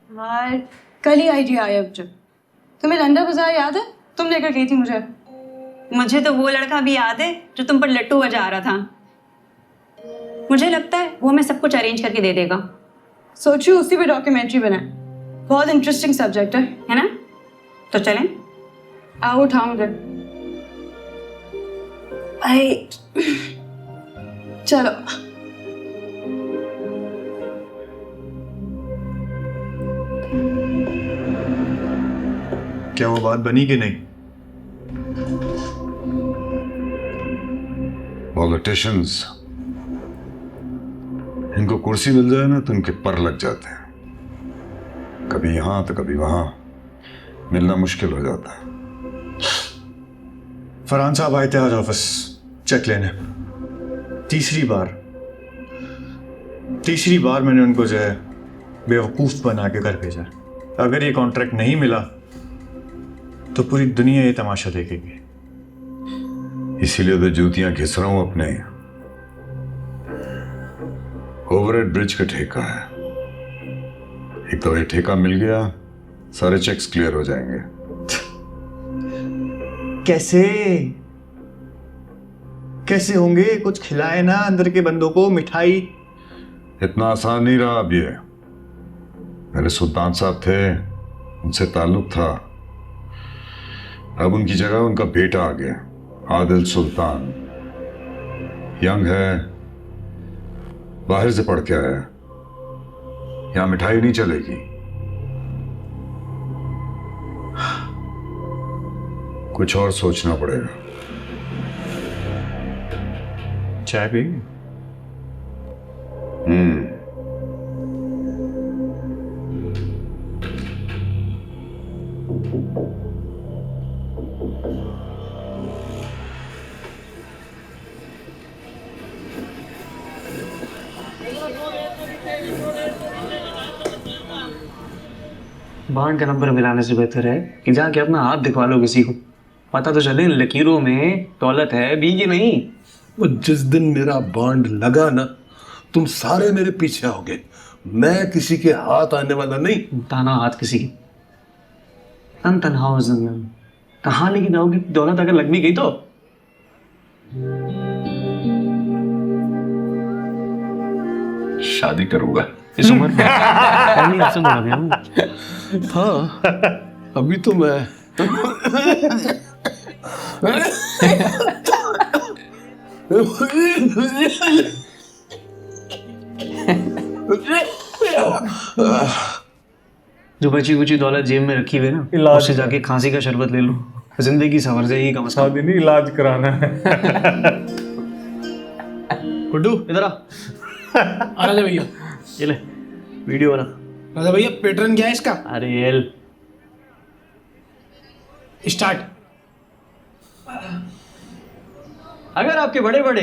यार कल ही आइडिया आया मुझे। तुम्हें लंडा बाजार याद है? तुम लेकर गई थी मुझे। मुझे तो वो लड़का भी याद है जो तुम पर लट्टू बजा रहा था। मुझे लगता है वो हमें सब कुछ अरेंज करके दे देगा। सोचिए उसी पे डॉक्यूमेंट्री बनाए, बहुत इंटरेस्टिंग सब्जेक्ट है ना? तो चलें? आओ उठाऊंगे। चलो। क्या वो बात बनी कि नहीं? पॉलिटिशियंस, इनको कुर्सी मिल जाए ना तो इनके पर लग जाते हैं। कभी यहां तो कभी वहां, मिलना मुश्किल हो जाता है। फरहान साहब आए थे आज ऑफिस चेक लेने। तीसरी बार मैंने उनको जो है बेवकूफ़ बना के घर भेजा। अगर ये कॉन्ट्रैक्ट नहीं मिला तो पूरी दुनिया ये तमाशा देखेगी। इसीलिए तो जूतियां घिस रहा हूं अपने। ओवरहेड ब्रिज का ठेका है, एक तो ये ठेका मिल गया, सारे चेक्स क्लियर हो जाएंगे। कैसे होंगे? कुछ खिलाए ना अंदर के बंदों को मिठाई। इतना आसान नहीं रहा अब ये। मेरे सुल्तान साहब थे, उनसे ताल्लुक था। अब उनकी जगह उनका बेटा आ गया, आदिल सुल्तान। यंग है, बाहर से पढ़ के आया है। यहां मिठाई नहीं चलेगी। कुछ और सोचना पड़ेगा। चाय पी? बांड का नंबर मिलाने से बेहतर है कि जाके अपना हाथ दिखवा लो किसी को, पता तो चले लकीरों में दौलत है भी कि नहीं। वो जिस दिन मेरा बॉन्ड लगा ना, तुम सारे मेरे पीछे आओगे। मैं किसी के हाथ आने वाला नहीं। ताना हाथ किसी के तन तनहा हो जिंदगी कहाँ लेके जाओगे? दौलत अगर लग भी गई तो शादी करूंगा इस उम्र में। पहली आपसे बोला गया। हाँ, अभी तो मैं जो बची कुची दौलत जेब में रखी हुई है ना, उससे जाके खांसी का शरबत ले लो, जिंदगी संवर जाएगी कम से कम। शादी नहीं, इलाज कराना है। गुड्डू इधर आ। राजा भैया, ये ले वीडियो बना। राजा भैया पैटर्न क्या है इसका? अरे एल स्टार्ट। अगर आपके बड़े बड़े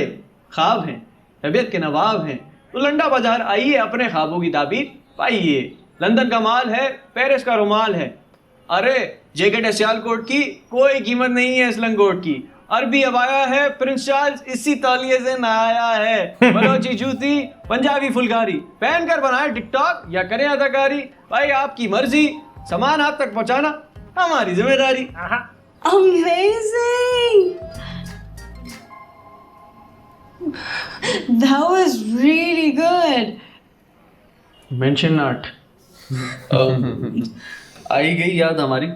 ख्वाब हैं, तबीयत के नवाब हैं, तो लंडा बाजार आइए, अपने ख्वाबों की ताबीर पाइए। लंदन का माल है, पेरिस का रुमाल है। अरे जैकेट है सियालकोट की, कोई कीमत नहीं है इस लंगोट की। अरबी अबाया है, प्रिंस चार्ल्स इसी तौलिए से नहाया है। बलोची जूती, पंजाबी फुलकारी, पहन कर बनाए टिकटॉक या करें अदाकारी। भाई आपकी मर्जी, सामान आप तक पहुंचाना हमारी जिम्मेदारी। Amazing! That was really good. Mention not. आई गई याद हमारी।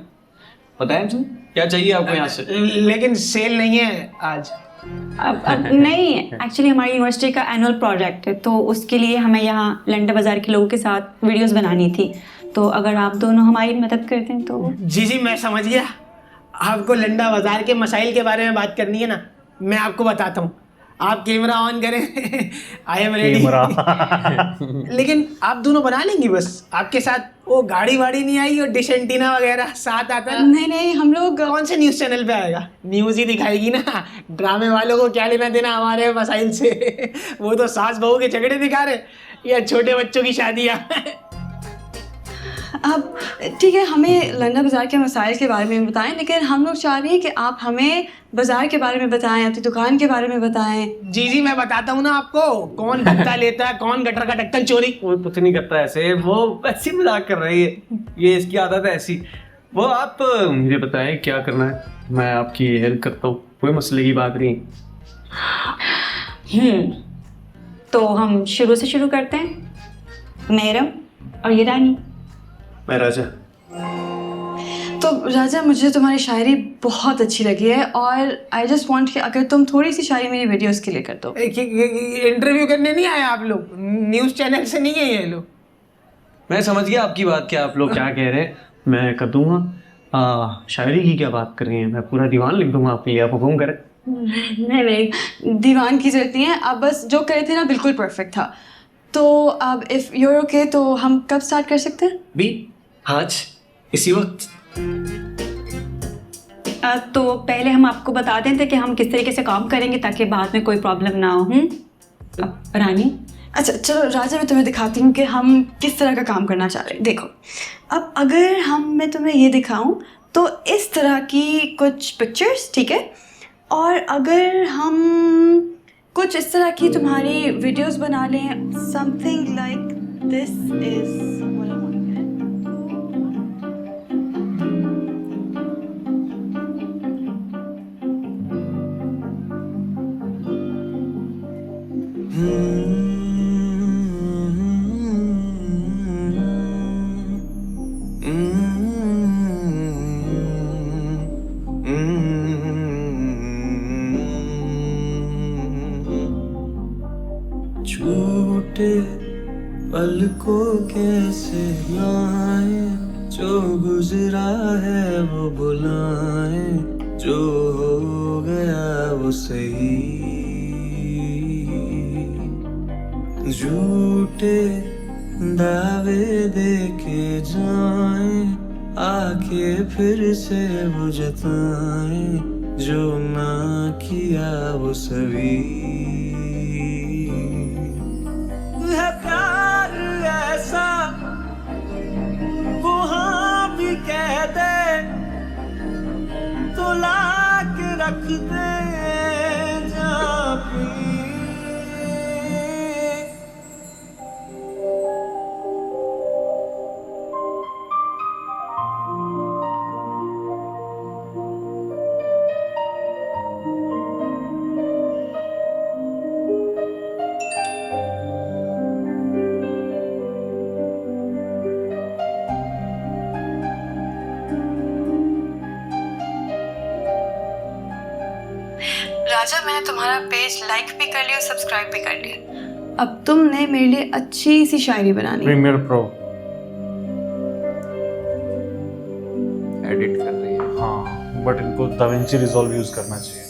बताएं तुम क्या चाहिए आपको यहाँ से? लेकिन सेल नहीं है आज। अब नहीं, एक्चुअली हमारी यूनिवर्सिटी का एनुअल प्रोजेक्ट है, तो उसके लिए हमें यहाँ लंडा बाजार के लोगों के साथ वीडियोस बनानी थी। तो अगर आप दोनों हमारी मदद करते हैं तो। जी मैं समझ गया। आपको लंडा बाजार के मसाइल के बारे में बात करनी है ना, मैं आपको बताता हूँ। आप कैमरा ऑन करें। I am ready. लेकिन आप दोनों बना लेंगी? बस आपके साथ वो गाड़ी वाड़ी नहीं आई और डिश एंटीना वगैरह साथ आता है? नहीं, हम लोग कौन से न्यूज़ चैनल पे आएगा? न्यूज़ ही दिखाएगी ना। ड्रामे वालों को क्या लेना देना हमारे मसाइल से? वो तो सास बहू के झगड़े दिखा रहे या छोटे बच्चों की शादियाँ। अब ठीक है, हमें लंदन बाज़ार के मसाइल के बारे में बताएं, लेकिन हम लोग चाह रहे हैं कि आप हमें बाज़ार के बारे में बताएं, अपनी दुकान के बारे में बताएं। जी मैं बताता हूँ ना आपको, कौन भत्ता लेता है, कौन गटर का ढक्कन चोरी। वो कुछ नहीं करता ऐसे, वो ऐसी मजाक कर रही है, ये इसकी आदत है ऐसी। वो आप मुझे बताएं क्या करना है, मैं आपकी हेल्प करता हूँ, कोई मसले की बात नहीं। तो हम शुरू से शुरू करते हैं। मैरम और ये रानी। मैं राजा। तो राजा, मुझे तुम्हारी शायरी बहुत अच्छी लगी है और आई जस्ट वांट कि अगर तुम थोड़ी सी शायरी मेरी वीडियोस के लिए कर दो। इंटरव्यू करने नहीं आए आप लोग, न्यूज़ चैनल से नहीं है ये लोग। मैं समझ गया आपकी बात, क्या आप लोग क्या कह रहे हैं, मैं कर दूंगा। शायरी की क्या बात कर रही हैं, मैं पूरा दीवान लिख दूंगा आपके लिए, आप हुक्म करें। नहीं, दीवान की जरूरत नहीं है, आप बस जो करे थे ना बिल्कुल परफेक्ट था। तो अब इफ़ यूर ओके तो हम कब स्टार्ट कर सकते हैं? भी आज इसी वक्त। तो पहले हम आपको बता देते कि हम किस तरीके से काम करेंगे ताकि बाद में कोई प्रॉब्लम ना हो। रानी। अच्छा चलो राजा, मैं तुम्हें दिखाती हूँ कि हम किस तरह का काम करना चाह रहे हैं। देखो, अब अगर मैं तुम्हें ये दिखाऊं तो इस तरह की कुछ पिक्चर्स, ठीक है, और अगर हम कुछ इस तरह की तुम्हारी वीडियोस बना लें, समथिंग लाइक दिस इज छूटे पल को कैसे लाए, जो गुजरा है वो बुलाए, जो हो गया वो सही। झूठे दावे देके जाए, आके फिर से वो जताए, जो ना किया वो सभी। है प्यार ऐसा वो हाँ भी कह दे, तो लाके रख दे जहाँ भी। राजा, मैंने तुम्हारा पेज लाइक भी कर लिया, सब्सक्राइब भी कर लिया। अब तुमने मेरे लिए अच्छी सी शायरी बनानी है। प्रीमियर प्रो एडिट कर रही है। हाँ, बट इनको दाविंची रिजॉल्व यूज करना चाहिए।